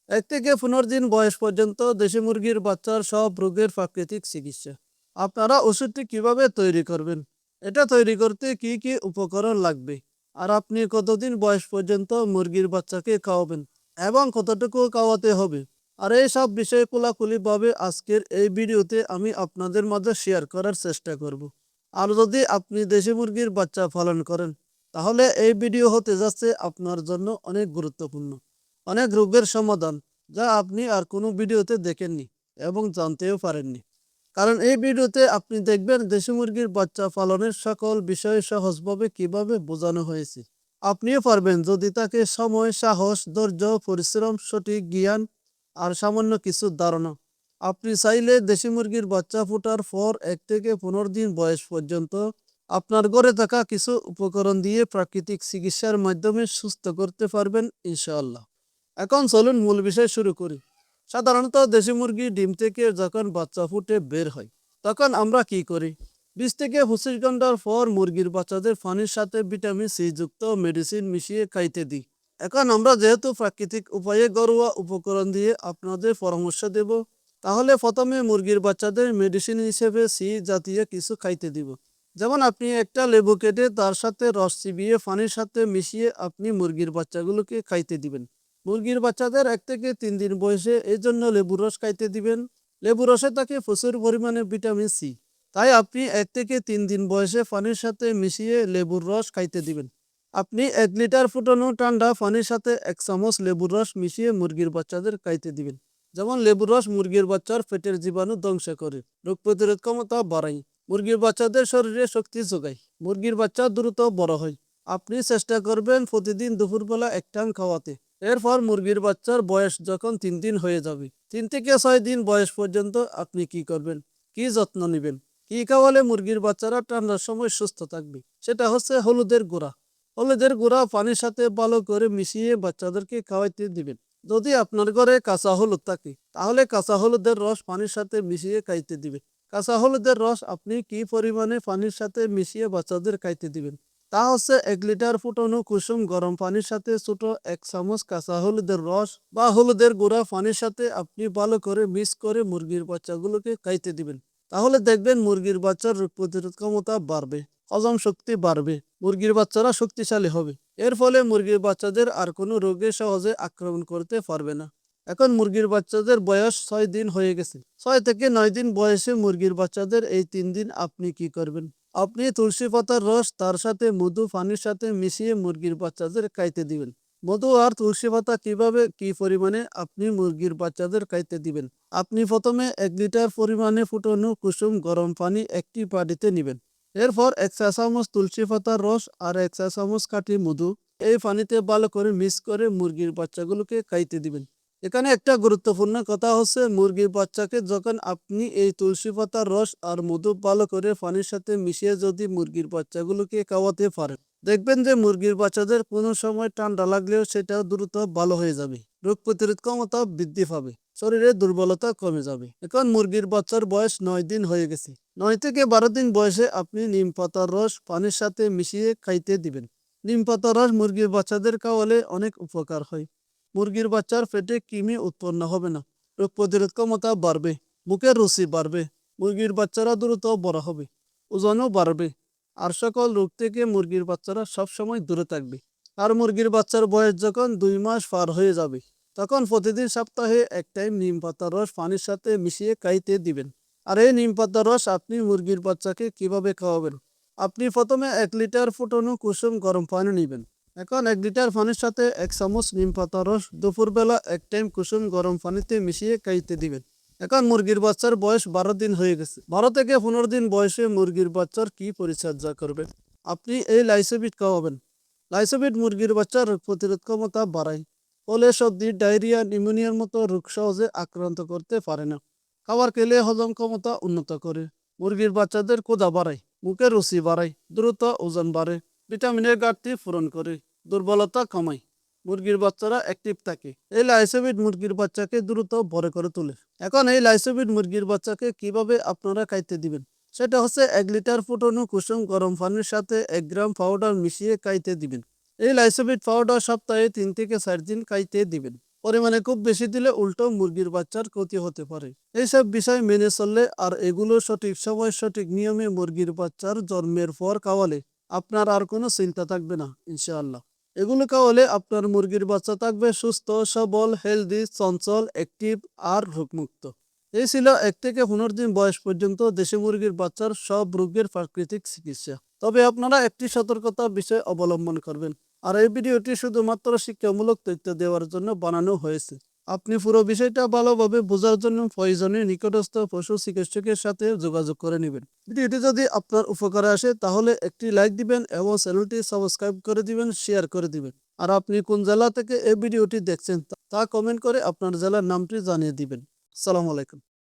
1 থেকে 15 দিন বয়স পর্যন্ত দেশি মুরগির বাচ্চার সব রোগের প্রাকৃতিক চিকিৎসা। আপনারা ওষুধটি কিভাবে তৈরি করবেন, এটা তৈরি করতে কি কি উপকরণ লাগবে, আর আপনি কতদিন বয়স পর্যন্ত মুরগির বাচ্চাকে খাওয়াবেন এবং কতটুকু খাওয়াতে হবে, আর এই সব বিষয়ে খোলাখুলিভাবে আজকের এই ভিডিওতে আমি আপনাদের মাঝে শেয়ার করার চেষ্টা করব। আর যদি আপনি দেশি মুরগির বাচ্চা পালন করেন, তাহলে এই ভিডিও হতে যাচ্ছে আপনার জন্য অনেক গুরুত্বপূর্ণ, অনেক রোগের সমাধান যা আপনি আর কোনো ভিডিওতে দেখেননি এবং জানতেও পারেননি। কারণ এই ভিডিওতে আপনি দেখবেন দেশি মুরগির বাচ্চা পালনের সকল বিষয় সহজভাবে কিভাবে বোঝানো হয়েছে। আপনিও পারবেন যদি তাকে সময়, সাহস, ধৈর্য, পরিশ্রম, সঠিক জ্ঞান আর সামান্য কিছু ধারণা। আপনি চাইলে দেশি মুরগির বাচ্চা ফোটার পর 1 থেকে 15 দিন বয়স পর্যন্ত আপনার ঘরে থাকা কিছু উপকরণ দিয়ে প্রাকৃতিক চিকিৎসার মাধ্যমে সুস্থ করতে পারবেন ইনশাআল্লাহ। এখন চলুন মূল বিষয় শুরু করি। সাধারণত দেশি মুরগি ডিম থেকে যখন বাচ্চা ফুটে বের হয়, তখন আমরা কি করি? 20 থেকে 25 ঘন্টার পর মুরগির বাচ্চাদের পানির সাথে ভিটামিন সি যুক্ত মেডিসিন মিশিয়ে খাইতে দিই। এখন আমরা যেহেতু প্রাকৃতিক উপায়ে ঘরোয়া উপকরণ দিয়ে আপনাদের পরামর্শ দেব, তাহলে প্রথমে মুরগির বাচ্চাদের মেডিসিন হিসেবে সি জাতীয় কিছু খাইতে দিব। যেমন আপনি একটা লেবু কেটে তার সাথে রস চিবিয়ে পানির সাথে মিশিয়ে আপনি মুরগির বাচ্চাগুলোকে খাইতে দিবেন। মুরগির বাচ্চাদের 1 থেকে 3 দিন বয়সে এই জন্য লেবুর রস খাইতে দিবেন। লেবুর রসে থাকে প্রচুর পরিমাণে ভিটামিন সি। তাই আপনি 1 থেকে 3 দিন বয়সে পানির সাথে মিশিয়ে লেবুর রস খাইতে দিবেন। আপনি 1 লিটার ফুটানো ঠান্ডা পানির সাথে 1 চামচ লেবুর রস মিশিয়ে মুরগির বাচ্চাদের খাইতে দিবেন। যেমন লেবুর রস মুরগির বাচ্চার পেটের জীবাণু ধ্বংস করে, রোগ প্রতিরোধ ক্ষমতা বাড়ায়, মুরগির বাচ্চাদের শরীরে শক্তি যোগায়, মুরগির বাচ্চা দ্রুত বড় হয়। আপনি চেষ্টা করবেন প্রতিদিন দুপুরবেলা এক টাইম খাওয়াতে। এরপর মুরগির বাচ্চার বয়স যখন 3 দিন হয়ে যাবে, 3 থেকে 6 দিন বয়স পর্যন্ত আপনি কি করবেন, কি যত্ন নেবেন, কি খাওয়ালে মুরগির বাচ্চারা ঠান্ডার সময় সুস্থ থাকবে, সেটা হচ্ছে হলুদের গুঁড়া। হলুদের গুঁড়া পানির সাথে ভালো করে মিশিয়ে বাচ্চাদেরকে খাওয়াইতে দিবেন। যদি আপনার ঘরে কাঁচা হলুদ থাকে, তাহলে কাঁচা হলুদের রস পানির সাথে মিশিয়ে খাইতে দিবেন। কাঁচা হলুদের রস আপনি কি পরিমাণে পানির সাথে মিশিয়ে বাচ্চাদের খাইতে দিবেন, তা হচ্ছে 1 লিটার ফুটানো কুসুম গরম পানির সাথে ছোট 1 চামচ কাঁচা হলুদের রস বা হলুদের গুঁড়া পানির সাথে আপনি ভালো করে মিক্স করে মুরগির বাচ্চাগুলোকে খাইতে দিবেন। তাহলে দেখবেন মুরগির বাচ্চার রোগ প্রতিরোধ ক্ষমতা বাড়বে, হজম শক্তি বাড়বে, মুরগির বাচ্চারা শক্তিশালী হবে। এর ফলে মুরগির বাচ্চাদের আর কোনো রোগে সহজে আক্রমণ করতে পারবে না। এখন মুরগির বাচ্চাদের বয়স 6 দিন হয়ে গেছে। 6 থেকে 9 দিন বয়সে মুরগির বাচ্চাদের এই 3 দিন আপনি কি করবেন? আপনি তুলসী পাতার রস তার সাথে মধু পানির সাথে মিশিয়ে মুরগির বাচ্চাদের খাইতে দিবেন। মধু আর তুলসী পাতা কিভাবে কি পরিমাণে আপনি মুরগির বাচ্চাদের খাইতে দিবেন? আপনি প্রথমে 1 লিটার পরিমাণে ফুটানো কুসুম গরম পানি একটি বাটিতে নেবেন। এরপর 1 চা চামচ তুলসী পাতার রস আর 1 চা চামচ খাঁটি মধু এই পানিতে ভালো করে মিক্স করে মুরগির বাচ্চাগুলোকে খাইতে দিবেন। এখানে একটা গুরুত্বপূর্ণ কথা হচ্ছে, মুরগির বাচ্চাকে যখন আপনি এই তুলসী পাতার রস আর মধু ভালো করে পানির সাথে মিশিয়ে যদি মুরগির বাচ্চাগুলোকে খাওয়াতে পারেন, দেখবেন যে মুরগির বাচ্চাদের কোনো সময় ঠান্ডা লাগলেও সেটা দ্রুত ভালো হয়ে যাবে, রোগ প্রতিরোধ ক্ষমতা বৃদ্ধি পাবে, শরীরে দুর্বলতা কমে যাবে। এখন মুরগির বাচ্চার বয়স 9 দিন হয়ে গেছে। 9 থেকে 12 দিন বয়সে আপনি নিম পাতার রস পানির সাথে মিশিয়ে খাইতে দিবেন। নিম পাতার রস মুরগির বাচ্চাদের খাওয়ালে অনেক উপকার হয়। মুরগির বাচ্চার পেটে কৃমি উৎপন্ন হবে না, রোগ প্রতিরোধ ক্ষমতা বাড়বে, মুখের রুচি বাড়বে, মুরগির বাচ্চারা দ্রুত বড় হবে, ওজনও বাড়বে, আর সকল রোগ থেকে মুরগির বাচ্চারা সবসময় দূরে থাকবে। আর মুরগির বাচ্চার বয়স যখন 2 মাস পার হয়ে যাবে, তখন প্রতিদিন সপ্তাহে এক টাইম নিম পাতার রস পানির সাথে মিশিয়ে খাইতে দিবেন। আর এই নিম পাতার রস আপনি মুরগির বাচ্চাকে কিভাবে খাওয়াবেন? আপনি প্রথমে 1 লিটার ফুটানো কুসুম গরম পানি নেবেন। এখন 1 লিটার পানির সাথে 1 চামচ নিম পাতার রস দুপুরবেলা এক টাইম কুসুম গরম পানিতে মিশিয়ে খাইতে দিবেন। এখন মুরগির বাচ্চার বয়স 12 দিন হয়ে গেছে। 12 থেকে 15 দিন বয়সে মুরগির বাচ্চার কি পরিচর্যা করবেন? আপনি এই লাইসোবিট খাওয়াবেন। লাইসোবিট মুরগির বাচ্চার রোগ প্রতিরোধ ক্ষমতা বাড়ায়, ফলে সর্দি, ডায়রিয়া, নিউমোনিয়ার মতো রোগ সহজে আক্রান্ত করতে পারে না। খাবার খেলে হজম ক্ষমতা উন্নত করে, মুরগির বাচ্চাদের ক্ষুধা বাড়ায়, মুখের রুচি বাড়ায়, দ্রুত ওজন বাড়ে, ভিটামিনের ঘাটতি পূরণ করে, দুর্বলতা কমায়, মুরগির বাচ্চারা অ্যাক্টিভ থাকে। এই লাইসোবিট মুরগির বাচ্চাকে দ্রুত বড় করে তোলে। এখন এই লাইসোবিট মুরগির বাচ্চাকে কিভাবে আপনারা খাইতে দিবেন? সেটা হচ্ছে 1 লিটার ফুটানো কুসুম গরম পানির সাথে 1 গ্রাম পাউডার মিশিয়ে খাইতে দিবেন। এই লাইসোবিট পাউডার সপ্তাহে 3 থেকে 4 দিন খাইতে দিবেন। পরিমাণে খুব বেশি দিলে উল্টো মুরগির বাচ্চার ক্ষতি হতে পারে। এইসব বিষয় মেনে চললে আর এগুলো সঠিক সময় সঠিক নিয়মে মুরগির বাচ্চার জন্মের পর খাওয়ালে আপনার আর কোনো চিন্তা থাকবে না ইনশাআল্লাহ। এগুলো খাওয়ালে আপনার মুরগির বাচ্চা থাকবে সুস্থ, সবল, হেলদি, চঞ্চল, অ্যাক্টিভ আর রোগমুক্ত। এই ছিল 1 থেকে 15 দিন বয়স পর্যন্ত দেশি মুরগির বাচ্চার সব রোগের প্রাকৃতিক চিকিৎসা। তবে আপনারা একটি সতর্কতা বিষয় অবলম্বন করবেন। আর এই ভিডিওটি শুধুমাত্র শিক্ষামূলক তথ্য দেওয়ার জন্য বানানো হয়েছে। আপনি পুরো বিষয়টা ভালোভাবে বোঝার জন্য প্রয়োজনে নিকটস্থ পশু চিকিৎসকের সাথে যোগাযোগ করে নেবেন। ভিডিওটি যদি আপনার উপকারে আসে তাহলে একটি লাইক দিবেন এবং চ্যানেলটি সাবস্ক্রাইব করে দিবেন, শেয়ার করে দিবেন। আর আপনি কোন জেলা থেকে এই ভিডিওটি দেখছেন তা কমেন্ট করে আপনার জেলার নামটি জানিয়ে দিবেন। আসসালামু আলাইকুম।